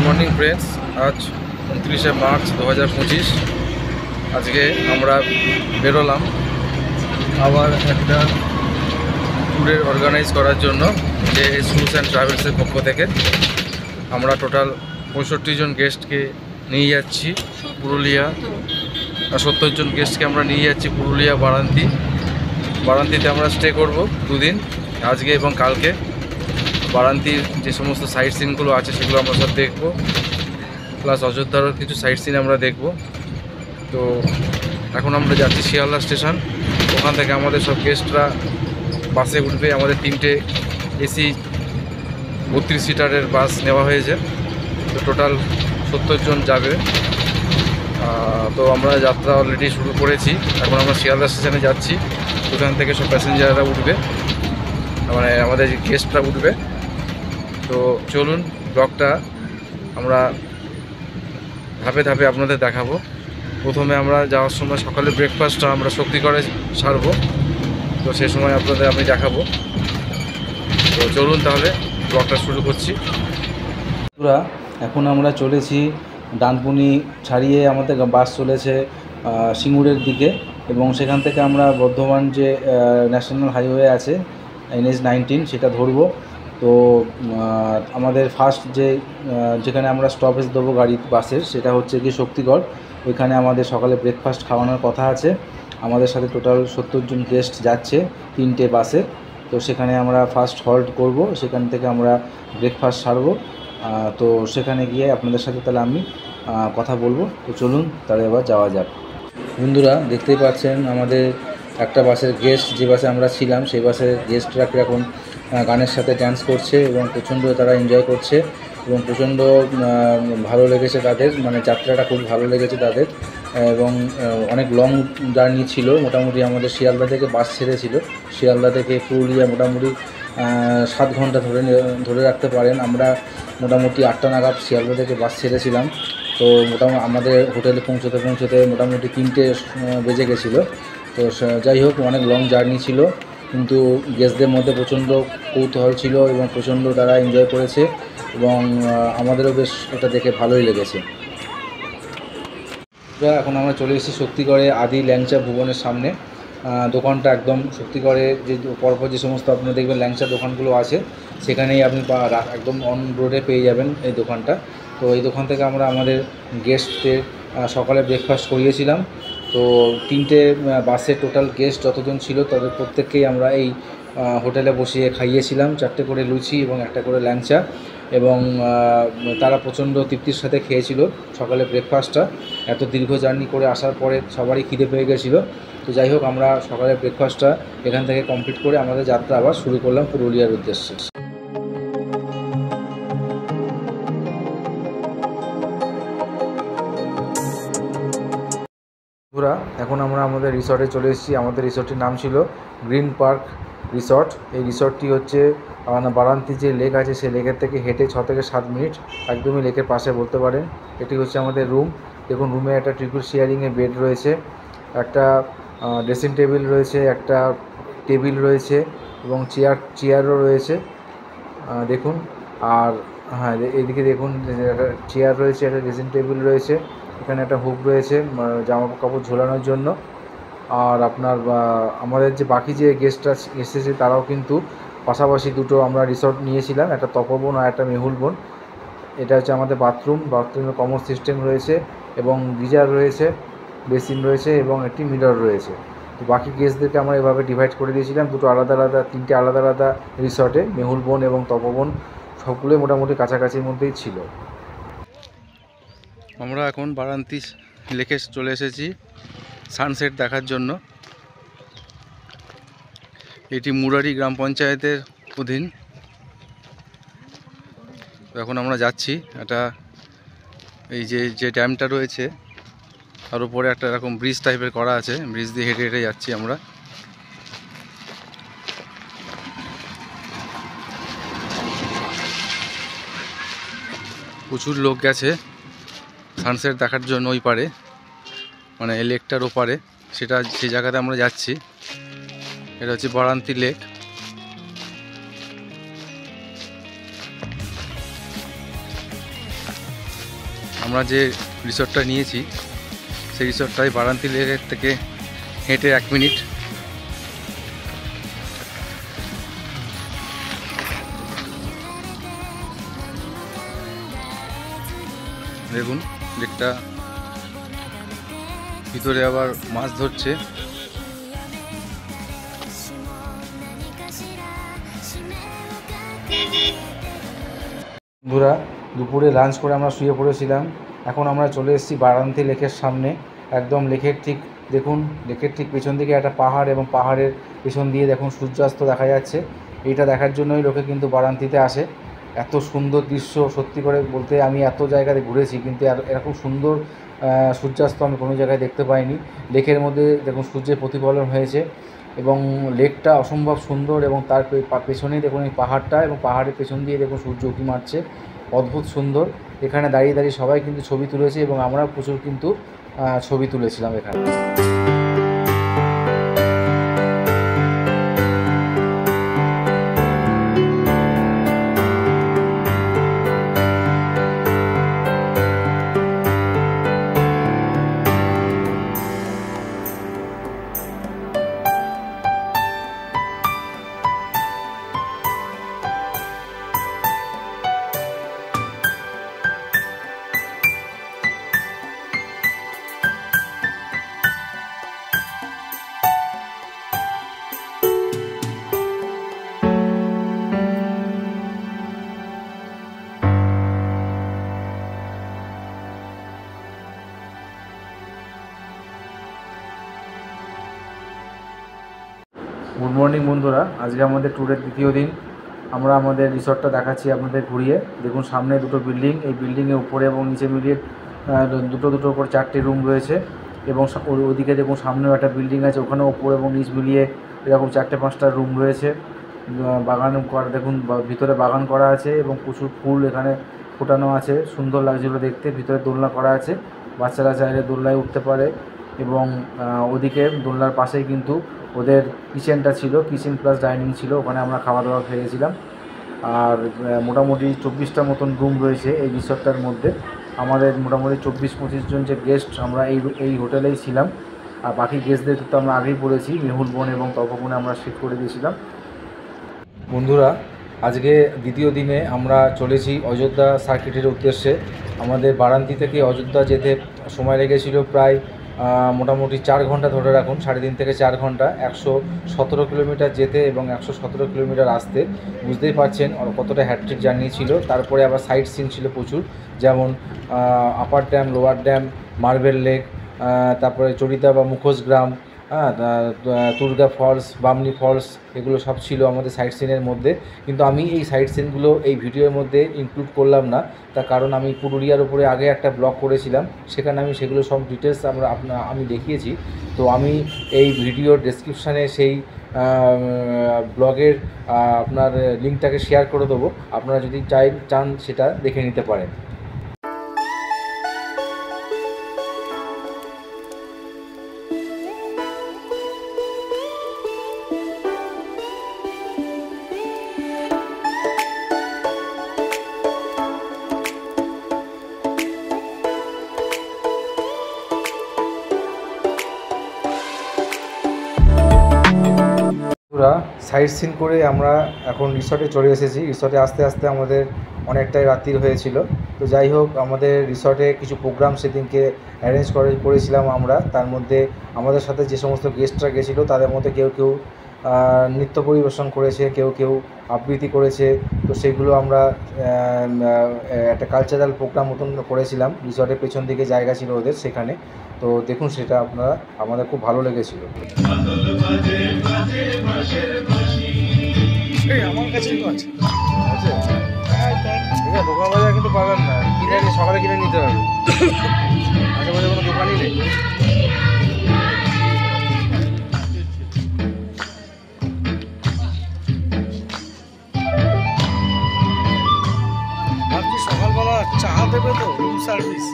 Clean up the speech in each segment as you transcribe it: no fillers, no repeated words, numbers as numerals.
Morning friends, আজ 29শে March 2025। আজকে আমরা বেরোলাম আবার একটা ট্যুরের অর্গানাইজ করার জন্য, যে ট্যুরস অ্যান্ড ট্রাভেলসের পক্ষ থেকে। আমরা টোটাল 65 জন গেস্টকে নিয়ে যাচ্ছি পুরুলিয়া, 70 জন গেস্টকে আমরা নিয়ে যাচ্ছি পুরুলিয়া বারান্তীতে আমরা স্টে করব 2 দিন, আজকে এবং কালকে। বারান্তীর যে সমস্ত সাইট সিনগুলো আছে সেগুলো আমরা সব দেখব, প্লাস অযোধ্যারও কিছু সাইট সিন আমরা দেখব। তো এখন আমরা যাচ্ছি শিয়ালদা স্টেশন। ওখান থেকে আমাদের সব গেস্টরা বাসে উঠবে। আমাদের 3টে এসি 32 সিটারের বাস নেওয়া হয়েছে। তো টোটাল 70 জন যাবে। তো আমরা যাত্রা অলরেডি শুরু করেছি। এখন আমরা শিয়ালদা স্টেশনে যাচ্ছি। ওখান থেকে সব প্যাসেঞ্জাররা উঠবে, মানে আমাদের গেস্টরা উঠবে। তো চলুন, ব্লগটা আমরা ধাপে ধাপে আপনাদের দেখাবো। প্রথমে আমরা যাওয়ার সময় সকালে ব্রেকফাস্টটা আমরা শক্তি করে সারবো, তো সে সময় আপনাদের আমি দেখাবো। তো চলুন তাহলে ব্লগটা শুরু করছি। এখন আমরা চলেছি ডানকুনি ছাড়িয়ে আমাদের বাস চলেছে সিঙ্গুরের দিকে, এবং সেখান থেকে আমরা বর্ধমান যে ন্যাশনাল হাইওয়ে আছে NH-19 সেটা ধরবো। তো আমাদের ফার্স্ট যেখানে আমরা স্টপেজ দেবো গাড়ি বাসের, সেটা হচ্ছে কি শক্তিগড়। ওইখানে আমাদের সকালে ব্রেকফাস্ট খাওয়ানোর কথা আছে। আমাদের সাথে টোটাল 70 জন গেস্ট যাচ্ছে 3টে বাসে। তো সেখানে আমরা ফার্স্ট হল্ট করব, সেখান থেকে আমরা ব্রেকফাস্ট সারবো। তো সেখানে গিয়ে আপনাদের সাথে তাহলে আমি কথা বলবো। তো চলুন তাহলে এবার যাওয়া যাক। বন্ধুরা, দেখতেই পাচ্ছেন আমাদের একটা বাসের গেস্ট, যে বাসে আমরা ছিলাম সেই বাসের গেস্টরা কীরকম গানের সাথে ডান্স করছে এবং প্রচণ্ড তারা এনজয় করছে এবং প্রচণ্ড ভালো লেগেছে তাদের, মানে যাত্রাটা খুব ভালো লেগেছে তাদের। এবং অনেক লং জার্নি ছিল। মোটামুটি আমাদের শিয়ালদা থেকে বাস ছেড়েছিল, শিয়ালদা থেকে পুরুলিয়া মোটামুটি 7 ঘন্টা ধরে রাখতে পারেন। আমরা মোটামুটি 8টা নাগাদ শিয়ালদা থেকে বাস ছেড়েছিলাম। তো মোটামুটি আমাদের হোটেলে পৌঁছতে মোটামুটি 3টে বেজে গেছিলো। তো যাই হোক, অনেক লং জার্নি ছিল, কিন্তু গেস্টদের মধ্যে প্রচণ্ড কৌতূহল ছিল এবং প্রচণ্ড তারা এনজয় করেছে, এবং আমাদেরও বেশ এটা দেখে ভালোই লেগেছে। এখন আমরা চলে এসেছি শক্তিগড়ে আদি ল্যাংচা ভুবনের সামনে। দোকানটা একদম শক্তিগড়ে যে পরপর যে সমস্ত আপনারা দেখবেন ল্যাংচা দোকানগুলো আছে, সেখানেই আপনি একদম অন রোডে পেয়ে যাবেন এই দোকানটা। তো এই দোকান থেকে আমরা আমাদের গেস্টদের সকালে ব্রেকফাস্ট করিয়েছিলাম। তো 3টে বাসে টোটাল গেস্ট যতজন ছিল তাদের প্রত্যেককেই আমরা এই হোটেলে বসিয়ে খাইয়েছিলাম 4টে করে লুচি এবং 1টা করে ল্যাংচা, এবং তারা প্রচণ্ড তৃপ্তির সাথে খেয়েছিল সকালে ব্রেকফাস্টটা। এত দীর্ঘ জার্নি করে আসার পরে সবারই খিদে পেয়ে গেছিলো। তো যাই হোক, আমরা সকালে ব্রেকফাস্টটা এখান থেকে কমপ্লিট করে আমাদের যাত্রা আবার শুরু করলাম পুরুলিয়ার উদ্দেশ্যে। এখন আমরা আমাদের রিসর্টে চলে এসেছি। আমাদের রিসর্টটির নাম ছিল গ্রিন পার্ক রিসর্ট। এই রিসর্টটি হচ্ছে বারান্তি যে লেক আছে সেই লেকের থেকে হেঁটে 6 থেকে 7 মিনিট, একদমই লেকের পাশে বলতে পারেন। এটি হচ্ছে আমাদের রুম। দেখুন, রুমে একটা ট্রিপল শেয়ারিংয়ে বেড রয়েছে, একটা ড্রেসিং টেবিল রয়েছে, একটা টেবিল রয়েছে এবং চেয়ারও রয়েছে দেখুন। আর হ্যাঁ, এইদিকে দেখুন একটা চেয়ার রয়েছে, একটা ড্রেসিং টেবিল রয়েছে, এখানে একটা হুক রয়েছে জামা কাপড় ঝোলানোর জন্য। আর আপনার আমাদের যে বাকি যে গেস্টরা এসেছে তারাও কিন্তু পাশাপাশি দুটো আমরা রিসর্ট নিয়েছিলাম, একটা তপবন আর একটা মেহুলবন। এটা হচ্ছে আমাদের বাথরুমের কমন সিস্টেম রয়েছে এবং গিজার রয়েছে, বেসিন রয়েছে এবং একটি মিরর রয়েছে। তো বাকি গেস্টদেরকে আমরা এভাবে ডিভাইড করে দিয়েছিলাম 3টে আলাদা আলাদা রিসর্টে। মেহুলবন এবং তপবন সবগুলোই মোটামুটি কাছাকাছির মধ্যেই ছিল। আমরা এখন বারান্তি লেকে চলে এসেছি সানসেট দেখার জন্য। এটি মুরারি গ্রাম পঞ্চায়েতের অধীন। এখন আমরা যাচ্ছি, এটা এই যে ড্যামটা রয়েছে তার উপরে একটা এরকম ব্রিজ টাইপের করা আছে, ব্রিজ দিয়ে হেঁটে হেঁটে যাচ্ছি আমরা। প্রচুর লোক গেছে সানসেট দেখার জন্য ওই পারে, মানে লেকটার ওপারে, সেই জায়গাতে আমরা যাচ্ছি। এটা হচ্ছে বারান্তি লেক। আমরা যে রিসর্টটা নিয়েছি সেই রিসর্টটাই বারান্তি লেকের থেকে হেঁটে 1 মিনিট। দেখুন লেকটা, ভিতরে আবার মাছ ধরছে। বন্ধুরা, দুপুরে লাঞ্চ করে আমরা শুয়ে পড়েছিলাম। এখন আমরা চলে এসেছি বারান্তি লেকের সামনে। একদম লেকের ঠিক দেখুন, লেকের ঠিক পেছন দিকে একটা পাহাড়, এবং পাহাড়ের পেছন দিয়ে দেখুন সূর্যাস্ত দেখা যাচ্ছে। এইটা দেখার জন্যই লোকে কিন্তু বারান্তিতে আসে। এত সুন্দর দৃশ্য, সত্যি করে বলতে আমি এত জায়গাতে ঘুরেছি কিন্তু এরকম সুন্দর সূর্যাস্ত আমি কোনো জায়গায় দেখতে পাইনি। লেকের মধ্যে দেখুন সূর্যের প্রতিফলন হয়েছে এবং লেকটা অসম্ভব সুন্দর, এবং তার পেছনেই দেখুন এই পাহাড়টা, এবং পাহাড়ের পেছন দিয়ে দেখুন সূর্য উঁকি মারছে, অদ্ভুত সুন্দর। এখানে দাঁড়িয়ে দাঁড়িয়ে সবাই কিন্তু ছবি তুলেছে, এবং আমরা প্রচুর কিন্তু ছবি তুলেছিলাম এখানে। গুড মর্নিং বন্ধুরা, আজকে আমাদের ট্যুরের দ্বিতীয় দিন। আমরা আমাদের রিসর্টটা দেখাচ্ছি আপনাদের ঘুরিয়ে। দেখুন সামনে দুটো বিল্ডিং, এই বিল্ডিংয়ের উপরে এবং নিচে মিলিয়ে দুটো করে 4টে রুম রয়েছে, এবং ওদিকে দেখুন সামনেও একটা বিল্ডিং আছে, ওখানে ওপর এবং নিচ মিলিয়ে এরকম 4-5টা রুম রয়েছে। বাগান করা, দেখুন ভিতরে বাগান করা আছে এবং প্রচুর ফুল এখানে ফোটানো আছে, সুন্দর লাগছিল দেখতে। ভিতরে দোলনা করা আছে, বাচ্চারা চাইলে দোলনায় উঠতে পারে। এবং ওদিকে দোলনার পাশেই কিন্তু ওদের কিচেনটা ছিল, কিচেন প্লাস ডাইনিং ছিল, ওখানে আমরা খাওয়া দাওয়া খেয়েছিলাম। আর মোটামুটি 24টা মতন রুম রয়েছে এই রিসর্টটার মধ্যে। আমাদের মোটামুটি 24-25 জন যে গেস্ট আমরা এই হোটেলেই ছিলাম। আর বাকি গেস্টদের তো আমরা আগেই বলেছি, মেহুল বন এবং তপবনে আমরা শিফট করে দিয়েছিলাম। বন্ধুরা, আজকে দ্বিতীয় দিনে আমরা চলেছি অযোধ্যা সার্কিটের উদ্দেশ্যে। আমাদের বারান্তি থেকে অযোধ্যা যেতে সময় লেগেছিল প্রায় মোটামুটি 4 ঘন্টা ধরে রাখুন, 3.5 থেকে 4 ঘন্টা। 117 কিলোমিটার যেতে এবং 117 কিলোমিটার আসতে, বুঝতেই পারছেন কতটা হ্যাট্রিক জার্নি ছিল। তারপরে আবার সাইট সিন ছিল প্রচুর, যেমন upper dam, lower dam, marble lake, তারপরে চরিতা বা মুখোশ গ্রাম, দুর্গা ফলস, বামনি ফলস, এগুলো সব ছিল আমাদের সাইট সিনের মধ্যে। কিন্তু আমি এই সাইট সিনগুলো এই ভিডিওর মধ্যে ইনক্লুড করলাম না, তার কারণ আমি পুরুলিয়ার উপরে আগে একটা ব্লগ করেছিলাম, সেখানে আমি সেগুলো সব ডিটেলস আমি দেখিয়েছি। তো আমি এই ভিডিওর ডেসক্রিপশানে সেই ব্লগের আপনার লিঙ্কটাকে শেয়ার করে দেবো, আপনারা যদি চান সেটা দেখে নিতে পারেন। সাইট সিন করে আমরা এখন রিসর্টে চলে এসেছি। রিসর্টে আসতে আসতে আমাদের অনেকটাই রাত্রি হয়েছিল। তো যাই হোক, আমাদের রিসর্টে কিছু প্রোগ্রাম সেদিনকে অ্যারেঞ্জ করেছিলাম আমরা। তার মধ্যে আমাদের সাথে যে সমস্ত গেস্টরা গেছিলো তাদের মধ্যে কেউ কেউ নৃত্য পরিবেশন করেছে, কেউ কেউ আবৃত্তি করেছে। তো সেগুলো আমরা একটা কালচারাল প্রোগ্রাম মতন করেছিলাম। রিসর্টের পেছন দিকে জায়গা ছিল ওদের, সেখানে। তো দেখুন, সেটা আপনারা, আমাদের খুব ভালো লেগেছিল। আমার কাছে আছে, ঠিক আছে, দোকান বাজার কিন্তু পাবেন না, কিনে সকালে কিনে নিতে হবে। আশেপাশে কোনো দোকানই নেই। ভাবছি সকালবেলা চা দেবে তো, রুম সার্ভিস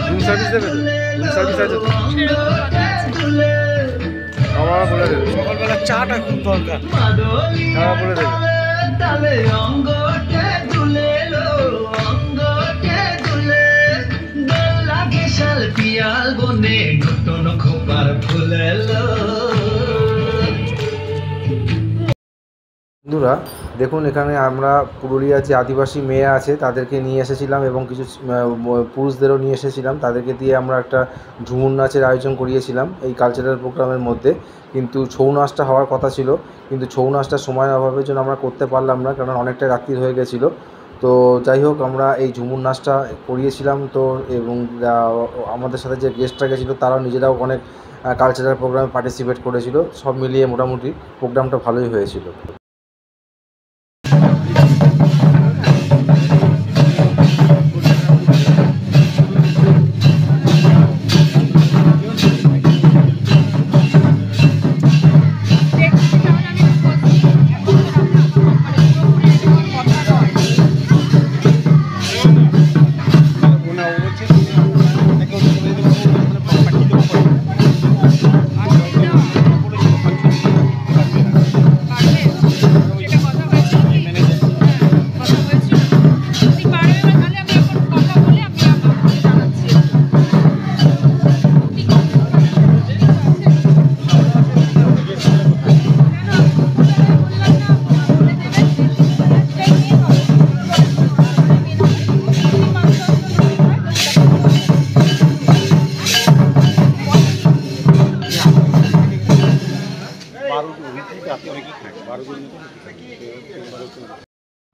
রুম সার্ভিস দেবে তো? রুম সার্ভিস আছে তো? আমার বলে দেবে, সকালবেলা চাটা খুব দরকার। আমার বলে দেবে। বন্ধুরা দেখুন, এখানে আমরা পুরুলিয়ার যে আদিবাসী মেয়ে আছে তাদেরকে নিয়ে এসেছিলাম এবং কিছু পুরুষদেরও নিয়ে এসেছিলাম। তাদেরকে দিয়ে আমরা একটা ঝুমুর নাচের আয়োজন করিয়েছিলাম এই কালচারাল প্রোগ্রামের মধ্যে। কিন্তু ছৌ নাচটা হওয়ার কথা ছিল, কিন্তু ছৌ নাচটা সময়ের অভাবের জন্য আমরা করতে পারলাম না, কারণ অনেকটা রাত্রি হয়ে গেছিলো। তো যাই হোক, আমরা এই ঝুমুর নাচটা করিয়েছিলাম। তো এবং আমাদের সাথে যে গেস্টরা গেছিলো তারাও নিজেরাও অনেক কালচারাল প্রোগ্রামে পার্টিসিপেট করেছিল। সব মিলিয়ে মোটামুটি প্রোগ্রামটা ভালোই হয়েছিল।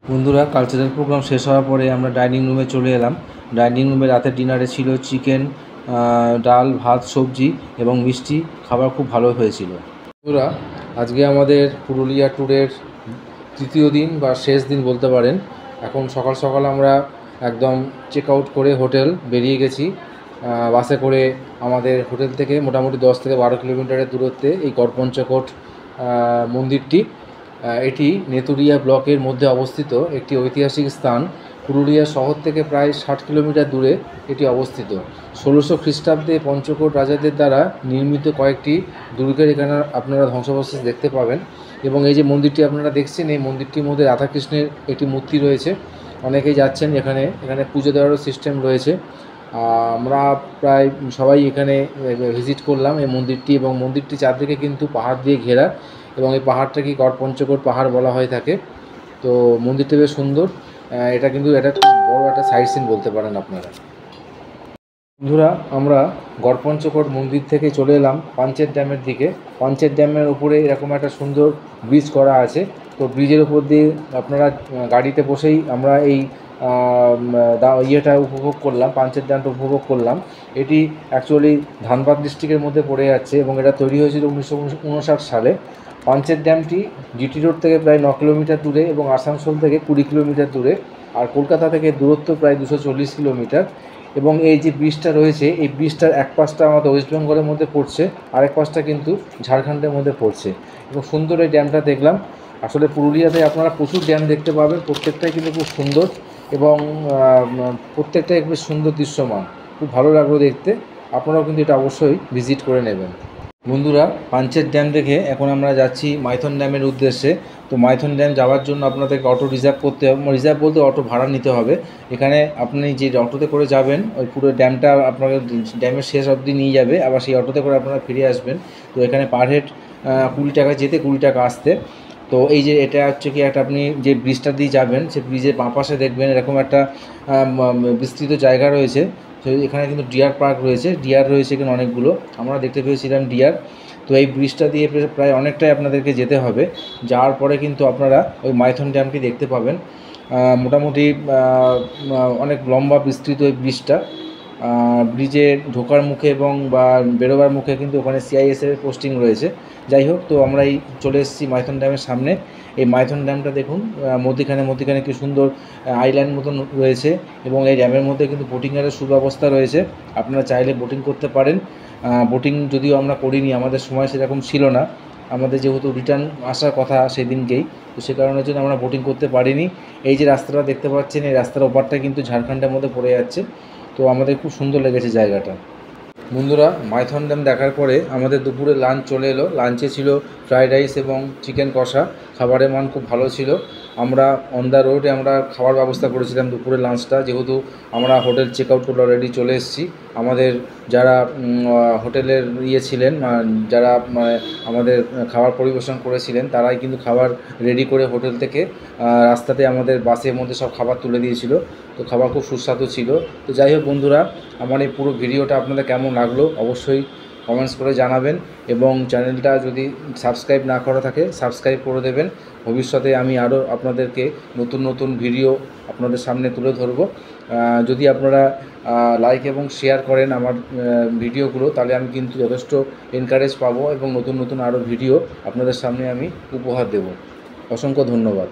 বন্ধুরা, কালচারাল প্রোগ্রাম শেষ হওয়ার পরে আমরা ডাইনিং রুমে চলে এলাম। ডাইনিং রুমে রাতের ডিনারে ছিল চিকেন, ডাল, ভাত, সবজি এবং মিষ্টি। খাবার খুব ভালো হয়েছিল। বন্ধুরা, আজকে আমাদের পুরুলিয়া ট্যুরের তৃতীয় দিন বা শেষ দিন বলতে পারেন। এখন সকাল সকাল আমরা একদম চেক আউট করে হোটেল বেরিয়ে গেছি বাসে করে। আমাদের হোটেল থেকে মোটামুটি 10 থেকে 12 কিলোমিটারের দূরত্বে এই গড়পঞ্চকোট মন্দিরটি। এটি নেতুরিয়া ব্লকের মধ্যে অবস্থিত একটি ঐতিহাসিক স্থান। পুরুলিয়া শহর থেকে প্রায় 60 কিলোমিটার দূরে এটি অবস্থিত। 1600 খ্রিস্টাব্দে পঞ্চকোট রাজাদের দ্বারা নির্মিত কয়েকটি দুর্গের এখানে আপনারা ধ্বংসাবশেষ দেখতে পাবেন। এবং এই যে মন্দিরটি আপনারা দেখছেন, এই মন্দিরটির মধ্যে রাধাকৃষ্ণের একটি মূর্তি রয়েছে। অনেকেই যাচ্ছেন এখানে পুজো দেওয়ারও সিস্টেম রয়েছে। আমরা প্রায় সবাই এখানে ভিজিট করলাম এই মন্দিরটি, এবং মন্দিরটি চারদিকে কিন্তু পাহাড় দিয়ে ঘেরা, এবং এই পাহাড়টাকে গড়পঞ্চকোট পাহাড় বলা হয়ে থাকে। তো মন্দিরটি বেশ সুন্দর। এটা কিন্তু খুব বড় একটা সাইট সিন বলতে পারেন আপনারা। বন্ধুরা, আমরা গড়পঞ্চকোট মন্দির থেকে চলে এলাম পাঞ্চেত ড্যামের দিকে। পাঞ্চেত ড্যামের উপরে এরকম একটা সুন্দর ব্রিজ করা আছে। তো ব্রিজের উপর দিয়ে আপনারা গাড়িতে বসেই আমরা এই উপভোগ করলাম, পাঞ্চেত ড্যামটা উপভোগ করলাম। এটি অ্যাকচুয়ালি ধানবাদ ডিস্ট্রিক্টের মধ্যে পড়ে যাচ্ছে এবং এটা তৈরি হয়েছিল 1959 সালে। পাঞ্চেত ড্যামটি জিটি রোড থেকে প্রায় 9 কিলোমিটার দূরে এবং আসানসোল থেকে 20 কিলোমিটার দূরে, আর কলকাতা থেকে দূরত্ব প্রায় 240 কিলোমিটার। এবং এই যে ব্রিজটা রয়েছে, এই ব্রিজটার এক পাশটা আমাদের ওয়েস্ট বেঙ্গলের মধ্যে পড়ছে, আরেক পাশটা কিন্তু ঝাড়খণ্ডের মধ্যে পড়ছে। এবং সুন্দর এই ড্যামটা দেখলাম। আসলে পুরুলিয়াতে আপনারা প্রচুর ড্যাম দেখতে পাবেন, প্রত্যেকটাই কিন্তু খুব সুন্দর এবং প্রত্যেকটাই বেশ সুন্দর দৃশ্যমান। খুব ভালো লাগলো দেখতে। আপনারাও কিন্তু এটা অবশ্যই ভিজিট করে নেবেন। বন্ধুরা, পাঞ্চেত ড্যাম দেখে এখন আমরা যাচ্ছি মাইথন ড্যামের উদ্দেশ্যে। তো মাইথন ড্যাম যাওয়ার জন্য আপনাদেরকে অটো রিজার্ভ করতে হবে, রিজার্ভ বলতে অটো ভাড়া নিতে হবে। এখানে আপনি যে অটোতে করে যাবেন, ওই পুরো ড্যামটা আপনাকে ড্যামের শেষ অবধি নিয়ে যাবে, আবার সেই অটোতে করে আপনারা ফিরে আসবেন। তো এখানে পার হেড 20 টাকা যেতে, 20 টাকা আসতে। তো এই যে এটা হচ্ছে কি একটা, আপনি যে ব্রিজটা দিয়ে যাবেন, সেই ব্রিজের বাঁ পাশে দেখবেন এরকম একটা বিস্তৃত জায়গা রয়েছে। তো এখানে কিন্তু ডিয়ার পার্ক রয়েছে, ডিয়ার রয়েছে এখানে অনেকগুলো, আমরা দেখতে পেয়েছিলাম ডিয়ার। তো এই ব্রিজটা দিয়ে প্রায় অনেকটাই আপনাদেরকে যেতে হবে। যাওয়ার পরে কিন্তু আপনারা ওই মাইথন ড্যামটি দেখতে পাবেন। মোটামুটি অনেক লম্বা বিস্তৃত ওই ব্রিজটা। ব্রিজে ঢোকার মুখে এবং বা বেরোবার মুখে কিন্তু ওখানে সিআইএসএফের পোস্টিং রয়েছে। যাই হোক, তো আমরা এই চলে এসেছি মাইথন ড্যামের সামনে। এই মাইথন ড্যামটা দেখুন, মধ্যিখানে কি সুন্দর আইল্যান্ড মতন রয়েছে, এবং এই ড্যামের মধ্যে কিন্তু বোটিংয়েরও সুব্যবস্থা রয়েছে। আপনারা চাইলে বোটিং করতে পারেন। বোটিং যদিও আমরা করিনি, আমাদের সময় সেরকম ছিল না, আমাদের যেহেতু রিটার্ন আসার কথা সেদিনকেই, তো সে কারণের জন্য আমরা বোটিং করতে পারিনি। এই যে রাস্তাটা দেখতে পাচ্ছেন, এই রাস্তার ওপারটা কিন্তু ঝাড়খণ্ডের মধ্যে পড়ে যাচ্ছে। তো আমাদের খুব সুন্দর লেগেছে জায়গাটা। বন্ধুরা, মাইথন ড্যাম দেখার পরে আমাদের দুপুরে লাঞ্চ চলে এলো। লাঞ্চে ছিল ফ্রাইড রাইস এবং চিকেন কষা। খাবারের মান খুব ভালো ছিল। আমরা অন দ্য রোডে আমরা খাওয়ার ব্যবস্থা করেছিলাম দুপুরের লাঞ্চটা, যেহেতু আমরা হোটেল চেক আউট করে অলরেডি চলে এসেছি। আমাদের যারা হোটেলের ছিলেন, যারা মানে আমাদের খাবার পরিবেশন করেছিলেন, তারাই কিন্তু খাবার রেডি করে হোটেল থেকে রাস্তাতে আমাদের বাসের মধ্যে সব খাবার তুলে দিয়েছিল। তো খাবার খুব সুস্বাদু ছিল। তো যাই হোক বন্ধুরা, আমার এই পুরো ভিডিওটা আপনাদের কেমন লাগলো অবশ্যই কমেন্টস করে জানাবেন, এবং চ্যানেলটা যদি সাবস্ক্রাইব না করা থাকে সাবস্ক্রাইব করে দেবেন। ভবিষ্যতে আমি আরও আপনাদেরকে নতুন নতুন ভিডিও আপনাদের সামনে তুলে ধরব। যদি আপনারা লাইক এবং শেয়ার করেন আমার ভিডিওগুলো, তাহলে আমি কিন্তু যথেষ্ট এনকারেজ পাবো এবং নতুন নতুন আরও ভিডিও আপনাদের সামনে আমি উপহার দেব। অসংখ্য ধন্যবাদ।